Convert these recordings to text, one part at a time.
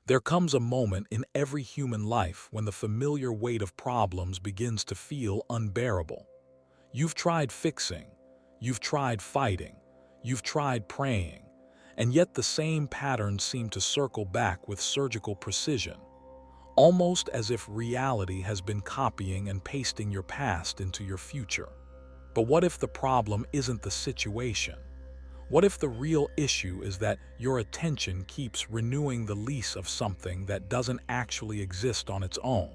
There comes a moment in every human life when the familiar weight of problems begins to feel unbearable. You've tried fixing, you've tried fighting, you've tried praying, and yet the same patterns seem to circle back with surgical precision, almost as if reality has been copying and pasting your past into your future. But what if the problem isn't the situation? What if the real issue is that your attention keeps renewing the lease of something that doesn't actually exist on its own?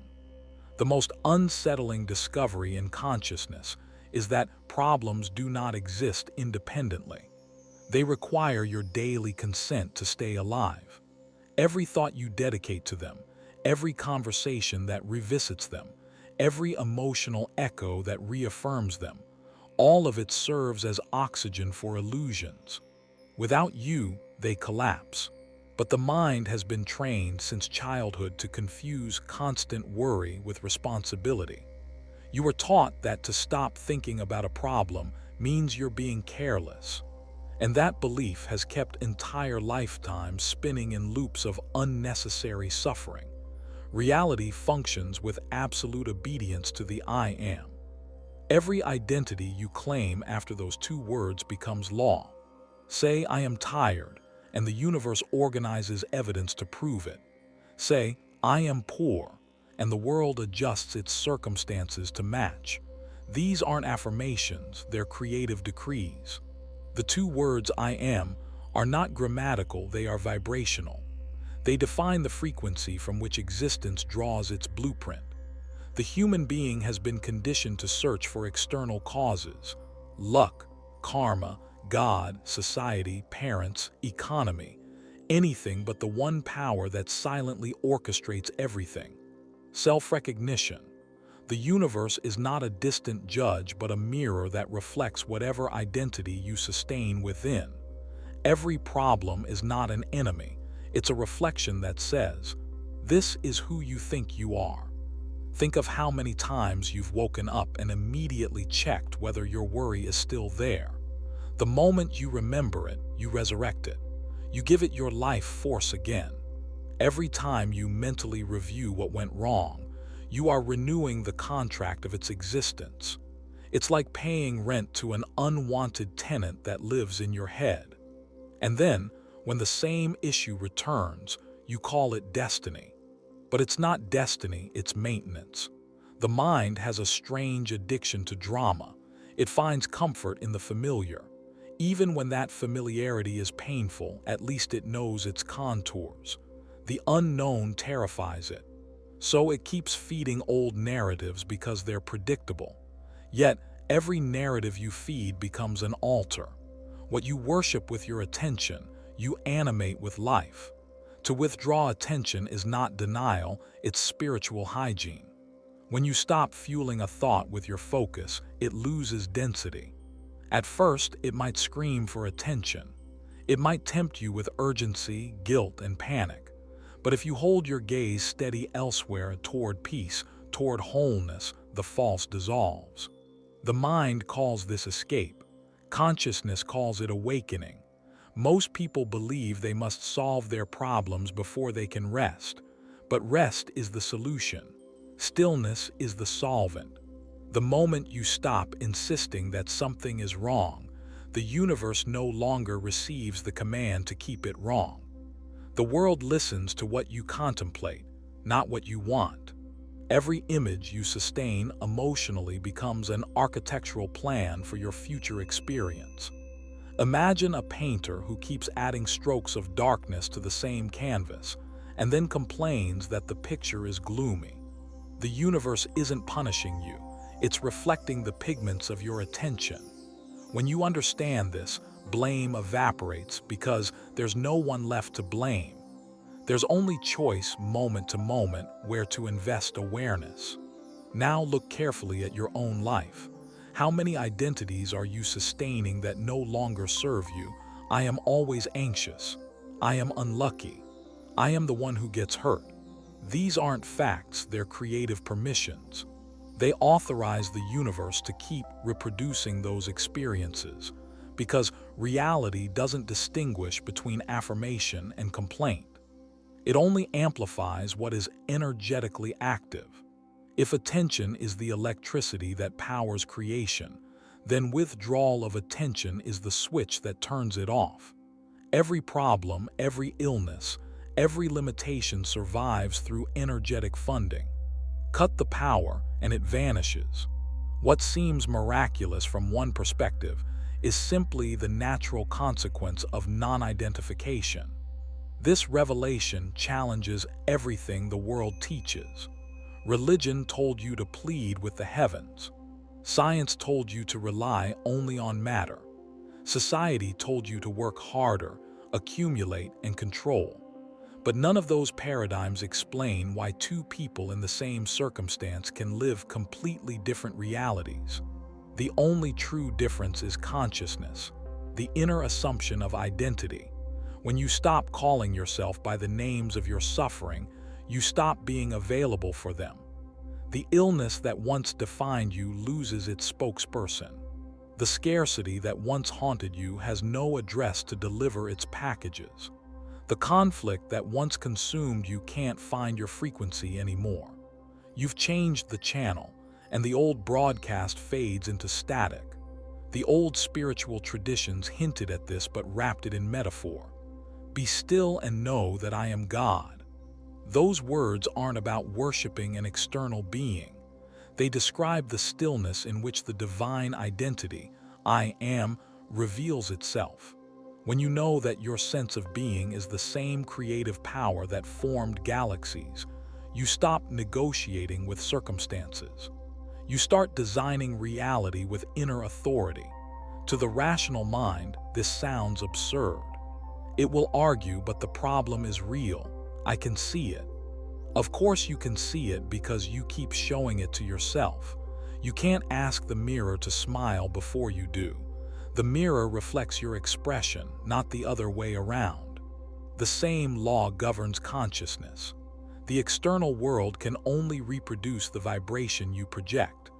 The most unsettling discovery in consciousness is that problems do not exist independently. They require your daily consent to stay alive. Every thought you dedicate to them, every conversation that revisits them, every emotional echo that reaffirms them, all of it serves as oxygen for illusions. Without you, they collapse. But the mind has been trained since childhood to confuse constant worry with responsibility. You were taught that to stop thinking about a problem means you're being careless. And that belief has kept entire lifetimes spinning in loops of unnecessary suffering. Reality functions with absolute obedience to the I am. Every identity you claim after those two words becomes law. Say, I am tired, and the universe organizes evidence to prove it. Say, I am poor, and the world adjusts its circumstances to match. These aren't affirmations, they're creative decrees. The two words I am are not grammatical, they are vibrational. They define the frequency from which existence draws its blueprint. The human being has been conditioned to search for external causes: luck, karma, God, society, parents, economy, anything but the one power that silently orchestrates everything: self-recognition. The universe is not a distant judge but a mirror that reflects whatever identity you sustain within. Every problem is not an enemy, it's a reflection that says, this is who you think you are. Think of how many times you've woken up and immediately checked whether your worry is still there. The moment you remember it, you resurrect it. You give it your life force again. Every time you mentally review what went wrong, you are renewing the contract of its existence. It's like paying rent to an unwanted tenant that lives in your head. And then, when the same issue returns, you call it destiny. But it's not destiny, it's maintenance. The mind has a strange addiction to drama. It finds comfort in the familiar. Even when that familiarity is painful, at least it knows its contours. The unknown terrifies it. So it keeps feeding old narratives because they're predictable. Yet, every narrative you feed becomes an altar. What you worship with your attention, you animate with life. To withdraw attention is not denial, it's spiritual hygiene. When you stop fueling a thought with your focus, it loses density. At first, it might scream for attention. It might tempt you with urgency, guilt, and panic. But if you hold your gaze steady elsewhere toward peace, toward wholeness, the false dissolves. The mind calls this escape. Consciousness calls it awakening. Most people believe they must solve their problems before they can rest, but rest is the solution. Stillness is the solvent. The moment you stop insisting that something is wrong, the universe no longer receives the command to keep it wrong. The world listens to what you contemplate, not what you want. Every image you sustain emotionally becomes an architectural plan for your future experience. Imagine a painter who keeps adding strokes of darkness to the same canvas and then complains that the picture is gloomy. The universe isn't punishing you, it's reflecting the pigments of your attention. When you understand this, blame evaporates because there's no one left to blame. There's only choice moment to moment where to invest awareness. Now look carefully at your own life. How many identities are you sustaining that no longer serve you? I am always anxious. I am unlucky. I am the one who gets hurt. These aren't facts, they're creative permissions. They authorize the universe to keep reproducing those experiences, because reality doesn't distinguish between affirmation and complaint. It only amplifies what is energetically active. If attention is the electricity that powers creation, then withdrawal of attention is the switch that turns it off. Every problem, every illness, every limitation survives through energetic funding. Cut the power and it vanishes. What seems miraculous from one perspective is simply the natural consequence of non-identification. This revelation challenges everything the world teaches. Religion told you to plead with the heavens. Science told you to rely only on matter. Society told you to work harder, accumulate, and control. But none of those paradigms explain why two people in the same circumstance can live completely different realities. The only true difference is consciousness, the inner assumption of identity. When you stop calling yourself by the names of your suffering, you stop being available for them. The illness that once defined you loses its spokesperson. The scarcity that once haunted you has no address to deliver its packages. The conflict that once consumed you can't find your frequency anymore. You've changed the channel, and the old broadcast fades into static. The old spiritual traditions hinted at this but wrapped it in metaphor. Be still and know that I am God. Those words aren't about worshiping an external being. They describe the stillness in which the divine identity, I am, reveals itself. When you know that your sense of being is the same creative power that formed galaxies, you stop negotiating with circumstances. You start designing reality with inner authority. To the rational mind, this sounds absurd. It will argue, but the problem is real. I can see it. Of course you can see it because you keep showing it to yourself. You can't ask the mirror to smile before you do. The mirror reflects your expression, not the other way around. The same law governs consciousness. The external world can only reproduce the vibration you project.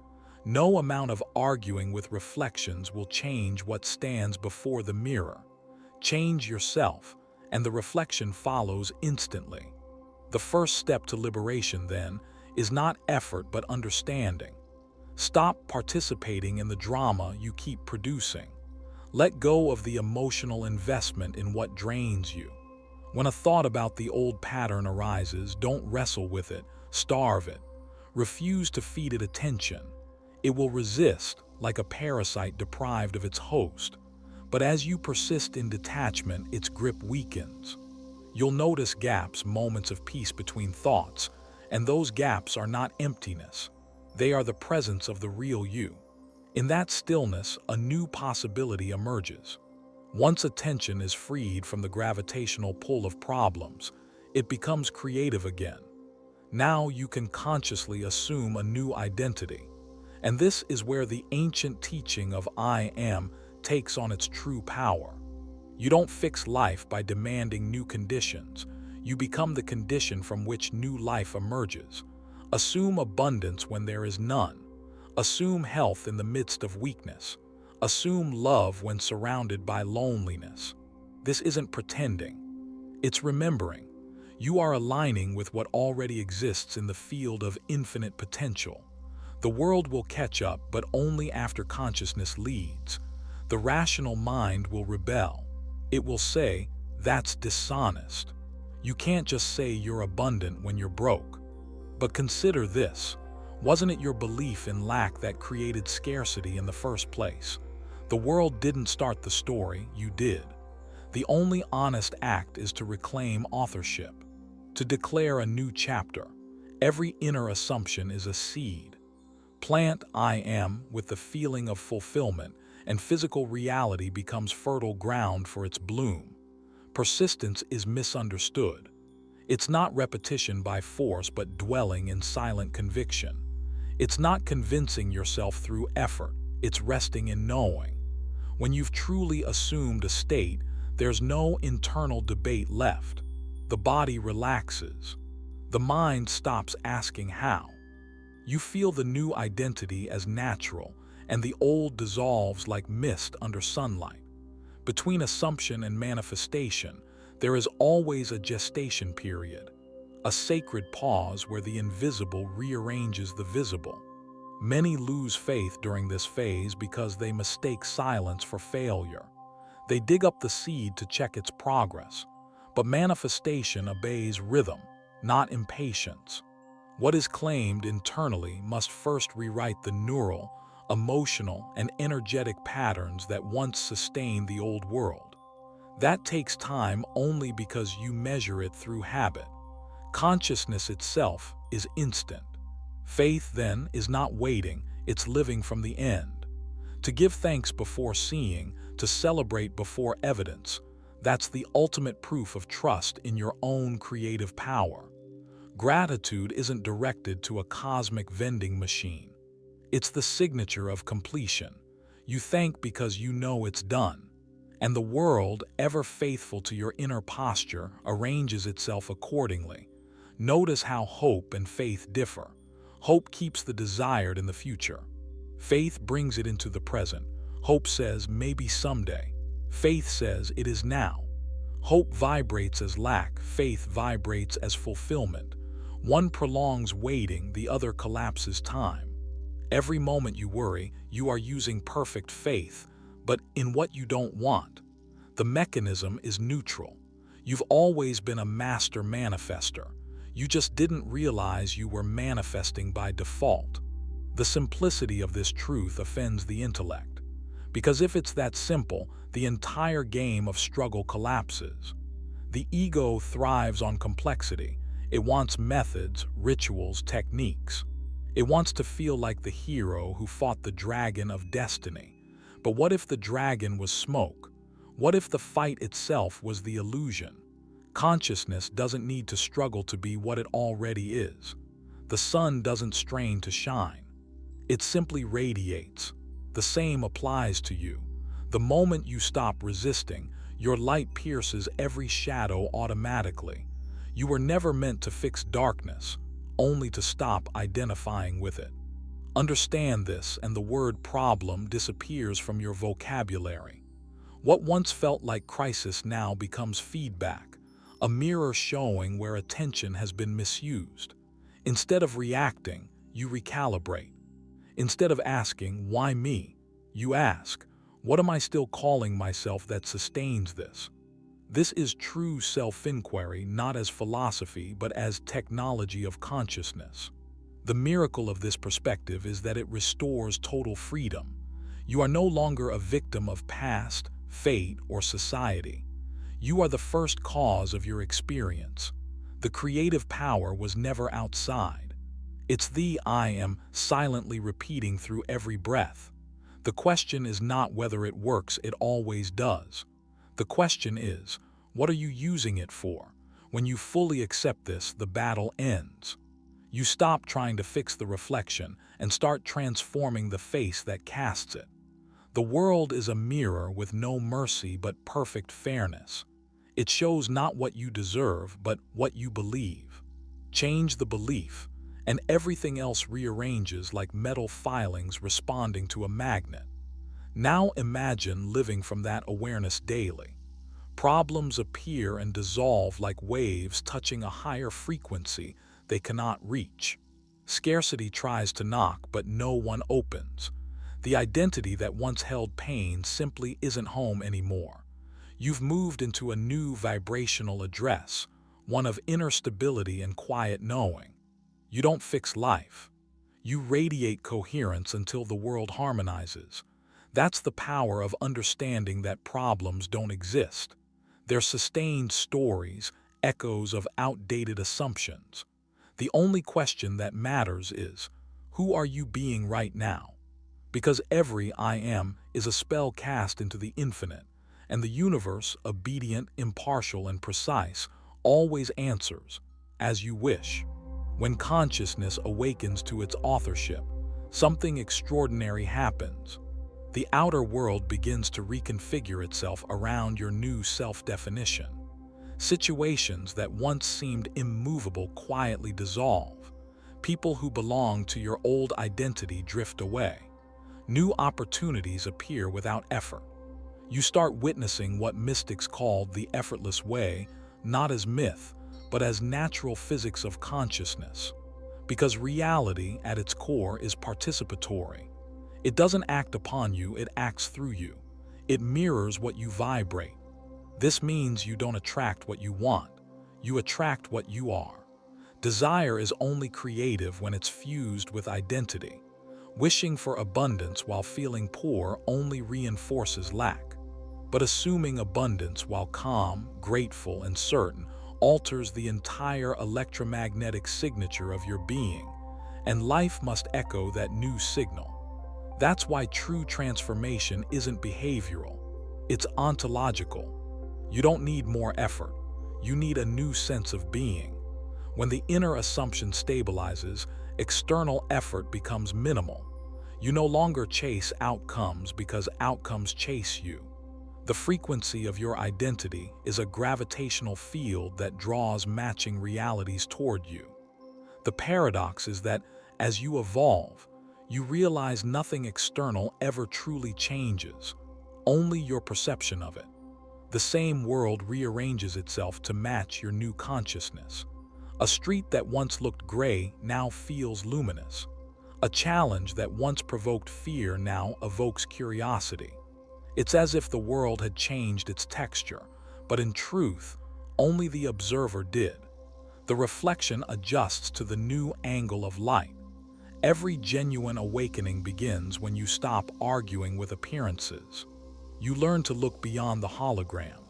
No amount of arguing with reflections will change what stands before the mirror. Change yourself, and the reflection follows instantly. The first step to liberation, then, is not effort but understanding. Stop participating in the drama you keep producing. Let go of the emotional investment in what drains you. When a thought about the old pattern arises, don't wrestle with it, starve it. Refuse to feed it attention. It will resist, like a parasite deprived of its host. But as you persist in detachment, its grip weakens. You'll notice gaps, moments of peace between thoughts, and those gaps are not emptiness. They are the presence of the real you. In that stillness, a new possibility emerges. Once attention is freed from the gravitational pull of problems, it becomes creative again. Now you can consciously assume a new identity. And this is where the ancient teaching of I am takes on its true power. You don't fix life by demanding new conditions. You become the condition from which new life emerges. Assume abundance when there is none. Assume health in the midst of weakness. Assume love when surrounded by loneliness. This isn't pretending. It's remembering. You are aligning with what already exists in the field of infinite potential. The world will catch up, but only after consciousness leads. The rational mind will rebel. It will say, that's dishonest. You can't just say you're abundant when you're broke. But consider this. Wasn't it your belief in lack that created scarcity in the first place? The world didn't start the story, you did. The only honest act is to reclaim authorship, to declare a new chapter. Every inner assumption is a seed. Plant I am with the feeling of fulfillment, and physical reality becomes fertile ground for its bloom. Persistence is misunderstood. It's not repetition by force, but dwelling in silent conviction. It's not convincing yourself through effort, it's resting in knowing. When you've truly assumed a state, there's no internal debate left. The body relaxes. The mind stops asking how. You feel the new identity as natural, and the old dissolves like mist under sunlight. Between assumption and manifestation, There is always a gestation period, a sacred pause where the invisible rearranges the visible. Many lose faith during this phase because they mistake silence for failure. They dig up the seed to check its progress, but manifestation obeys rhythm, not impatience. What is claimed internally must first rewrite the neural, emotional, and energetic patterns that once sustained the old world. That takes time only because you measure it through habit. Consciousness itself is instant. Faith, then, is not waiting, it's living from the end. To give thanks before seeing, to celebrate before evidence, that's the ultimate proof of trust in your own creative power. Gratitude isn't directed to a cosmic vending machine. It's the signature of completion. You thank because you know it's done. And the world, ever faithful to your inner posture, arranges itself accordingly. Notice how hope and faith differ. Hope keeps the desired in the future. Faith brings it into the present. Hope says, maybe someday. Faith says, it is now. Hope vibrates as lack, faith vibrates as fulfillment. One prolongs waiting, the other collapses time. Every moment you worry, you are using perfect faith, but in what you don't want. The mechanism is neutral. You've always been a master manifester. You just didn't realize you were manifesting by default. The simplicity of this truth offends the intellect. Because if it's that simple, the entire game of struggle collapses. The ego thrives on complexity. It wants methods, rituals, techniques. It wants to feel like the hero who fought the dragon of destiny. But what if the dragon was smoke? What if the fight itself was the illusion? Consciousness doesn't need to struggle to be what it already is. The sun doesn't strain to shine. It simply radiates. The same applies to you. The moment you stop resisting, your light pierces every shadow automatically. You were never meant to fix darkness, only to stop identifying with it. Understand this, and the word problem disappears from your vocabulary. What once felt like crisis now becomes feedback, a mirror showing where attention has been misused. Instead of reacting, you recalibrate. Instead of asking, why me? You ask, what am I still calling myself that sustains this? This is true self-inquiry, not as philosophy, but as technology of consciousness. The miracle of this perspective is that it restores total freedom. You are no longer a victim of past, fate, or society. You are the first cause of your experience. The creative power was never outside. It's the I am silently repeating through every breath. The question is not whether it works, it always does. The question is, what are you using it for? When you fully accept this, the battle ends. You stop trying to fix the reflection and start transforming the face that casts it. The world is a mirror with no mercy but perfect fairness. It shows not what you deserve, but what you believe. Change the belief, and everything else rearranges like metal filings responding to a magnet. Now imagine living from that awareness daily. Problems appear and dissolve like waves touching a higher frequency they cannot reach. Scarcity tries to knock, but no one opens. The identity that once held pain simply isn't home anymore. You've moved into a new vibrational address, one of inner stability and quiet knowing. You don't fix life. You radiate coherence until the world harmonizes. That's the power of understanding that problems don't exist. They're sustained stories, echoes of outdated assumptions. The only question that matters is, who are you being right now? Because every I am is a spell cast into the infinite, and the universe, obedient, impartial, and precise, always answers, as you wish. When consciousness awakens to its authorship, something extraordinary happens. The outer world begins to reconfigure itself around your new self-definition. Situations that once seemed immovable quietly dissolve. People who belong to your old identity drift away. New opportunities appear without effort. You start witnessing what mystics called the effortless way, not as myth, but as natural physics of consciousness. Because reality, at its core, is participatory. It doesn't act upon you, it acts through you. It mirrors what you vibrate. This means you don't attract what you want. You attract what you are. Desire is only creative when it's fused with identity. Wishing for abundance while feeling poor only reinforces lack. But assuming abundance while calm, grateful, and certain alters the entire electromagnetic signature of your being, and life must echo that new signal. That's why true transformation isn't behavioral, it's ontological. You don't need more effort, you need a new sense of being. When the inner assumption stabilizes, external effort becomes minimal. You no longer chase outcomes because outcomes chase you. The frequency of your identity is a gravitational field that draws matching realities toward you. The paradox is that as you evolve, you realize nothing external ever truly changes, only your perception of it. The same world rearranges itself to match your new consciousness. A street that once looked gray now feels luminous. A challenge that once provoked fear now evokes curiosity. It's as if the world had changed its texture, but in truth, only the observer did. The reflection adjusts to the new angle of light. Every genuine awakening begins when you stop arguing with appearances. You learn to look beyond the hologram.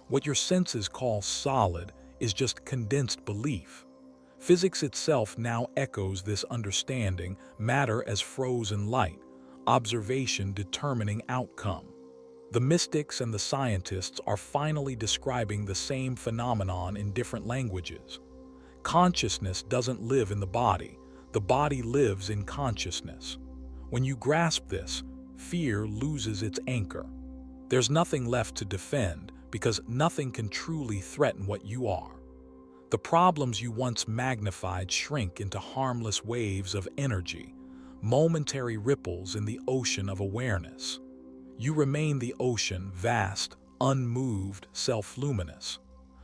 What your senses call solid is just condensed belief. Physics itself now echoes this understanding, matter as frozen light, observation determining outcome. The mystics and the scientists are finally describing the same phenomenon in different languages. Consciousness doesn't live in the body lives in consciousness. When you grasp this, fear loses its anchor. There's nothing left to defend because nothing can truly threaten what you are. The problems you once magnified shrink into harmless waves of energy, momentary ripples in the ocean of awareness. You remain the ocean, vast, unmoved, self-luminous.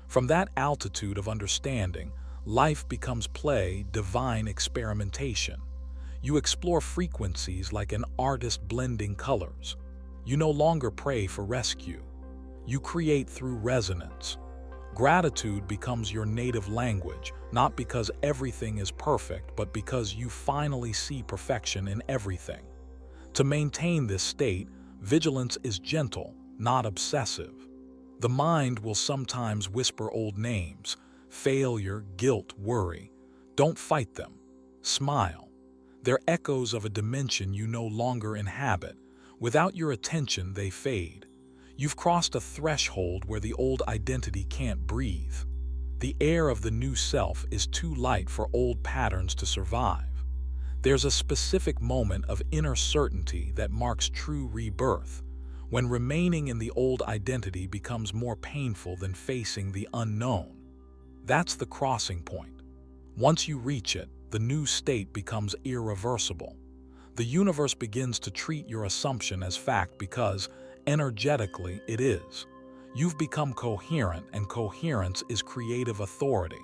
From that altitude of understanding, life becomes play, divine experimentation. You explore frequencies like an artist blending colors. You no longer pray for rescue. You create through resonance. Gratitude becomes your native language, not because everything is perfect, but because you finally see perfection in everything. To maintain this state, vigilance is gentle, not obsessive. The mind will sometimes whisper old names, failure, guilt, worry. Don't fight them. Smile. They're echoes of a dimension you no longer inhabit. Without your attention, they fade. You've crossed a threshold where the old identity can't breathe. The air of the new self is too light for old patterns to survive. There's a specific moment of inner certainty that marks true rebirth, when remaining in the old identity becomes more painful than facing the unknown. That's the crossing point. Once you reach it, the new state becomes irreversible. The universe begins to treat your assumption as fact because, energetically, it is. You've become coherent, and coherence is creative authority.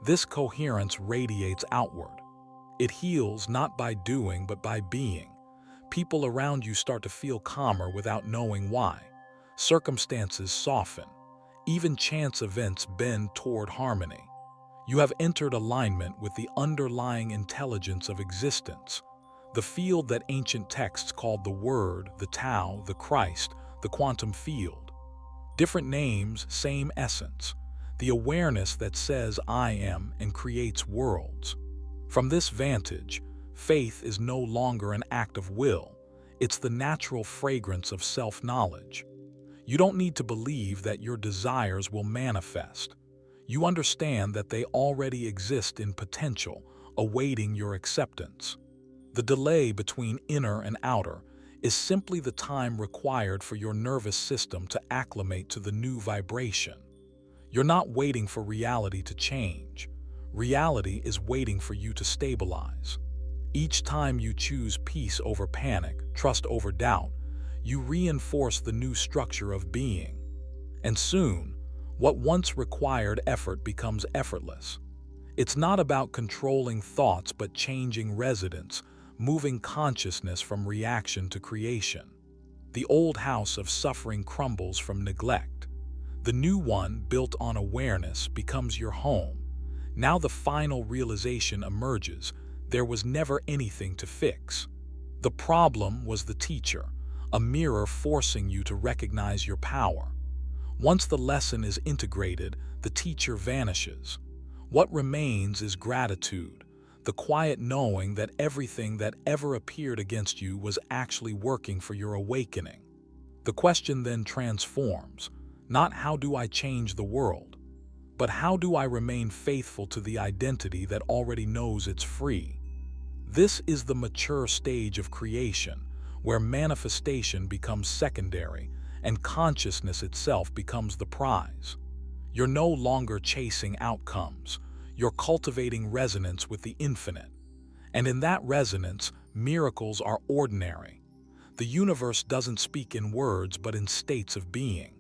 This coherence radiates outward. It heals not by doing, but by being. People around you start to feel calmer without knowing why. Circumstances soften. Even chance events bend toward harmony. You have entered alignment with the underlying intelligence of existence, the field that ancient texts called the Word, the Tao, the Christ, the quantum field. Different names, same essence. The awareness that says I am and creates worlds. From this vantage, faith is no longer an act of will. It's the natural fragrance of self-knowledge. You don't need to believe that your desires will manifest. You understand that they already exist in potential, awaiting your acceptance. The delay between inner and outer is simply the time required for your nervous system to acclimate to the new vibration. You're not waiting for reality to change. Reality is waiting for you to stabilize. Each time you choose peace over panic, trust over doubt, you reinforce the new structure of being. And soon, what once required effort becomes effortless. It's not about controlling thoughts but changing residence, moving consciousness from reaction to creation. The old house of suffering crumbles from neglect. The new one, built on awareness, becomes your home. Now the final realization emerges: there was never anything to fix. The problem was the teacher, a mirror forcing you to recognize your power. Once the lesson is integrated, the teacher vanishes. What remains is gratitude, the quiet knowing that everything that ever appeared against you was actually working for your awakening. The question then transforms, not how do I change the world, but how do I remain faithful to the identity that already knows it's free? This is the mature stage of creation, where manifestation becomes secondary and consciousness itself becomes the prize. You're no longer chasing outcomes, you're cultivating resonance with the infinite. And in that resonance, miracles are ordinary. The universe doesn't speak in words but in states of being.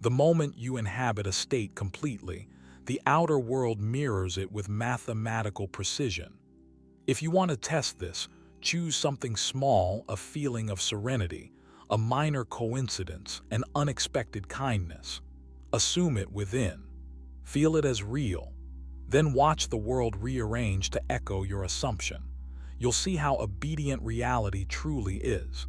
The moment you inhabit a state completely, the outer world mirrors it with mathematical precision. If you want to test this, choose something small: a feeling of serenity, a minor coincidence, an unexpected kindness. Assume it within. Feel it as real. Then watch the world rearrange to echo your assumption. You'll see how obedient reality truly is.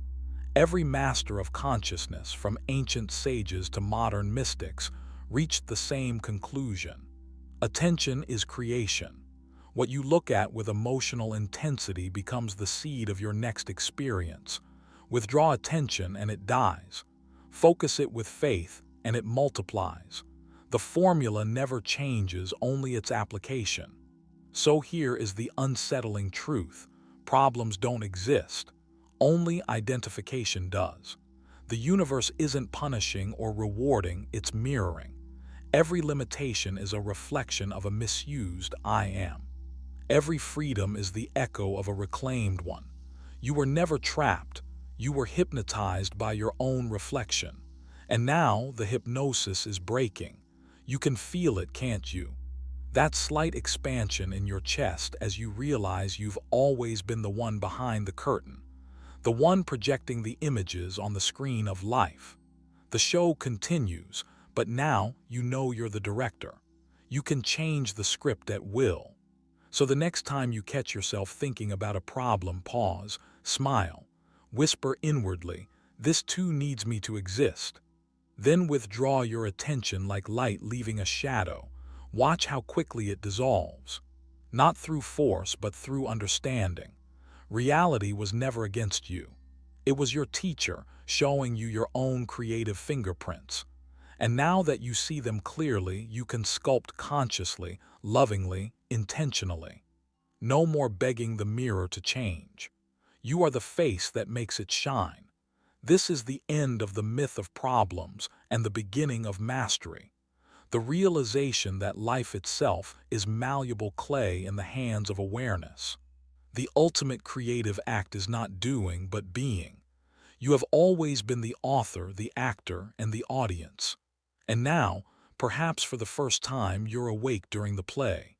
Every master of consciousness, from ancient sages to modern mystics, reached the same conclusion. Attention is creation. What you look at with emotional intensity becomes the seed of your next experience. Withdraw attention and it dies. Focus it with faith and it multiplies. The formula never changes, only its application. So here is the unsettling truth: problems don't exist. Only identification does. The universe isn't punishing or rewarding, it's mirroring. Every limitation is a reflection of a misused I am. Every freedom is the echo of a reclaimed one. You were never trapped. You were hypnotized by your own reflection. And now the hypnosis is breaking. You can feel it, can't you? That slight expansion in your chest as you realize you've always been the one behind the curtain, the one projecting the images on the screen of life. The show continues, but now you know you're the director. You can change the script at will. So the next time you catch yourself thinking about a problem, pause, smile, whisper inwardly, "This too needs me to exist." Then withdraw your attention like light leaving a shadow. Watch how quickly it dissolves. Not through force, but through understanding. Reality was never against you. It was your teacher, showing you your own creative fingerprints. And now that you see them clearly, you can sculpt consciously, lovingly, intentionally. No more begging the mirror to change. You are the face that makes it shine. This is the end of the myth of problems and the beginning of mastery. The realization that life itself is malleable clay in the hands of awareness. The ultimate creative act is not doing, but being. You have always been the author, the actor, and the audience. And now, perhaps for the first time, you're awake during the play.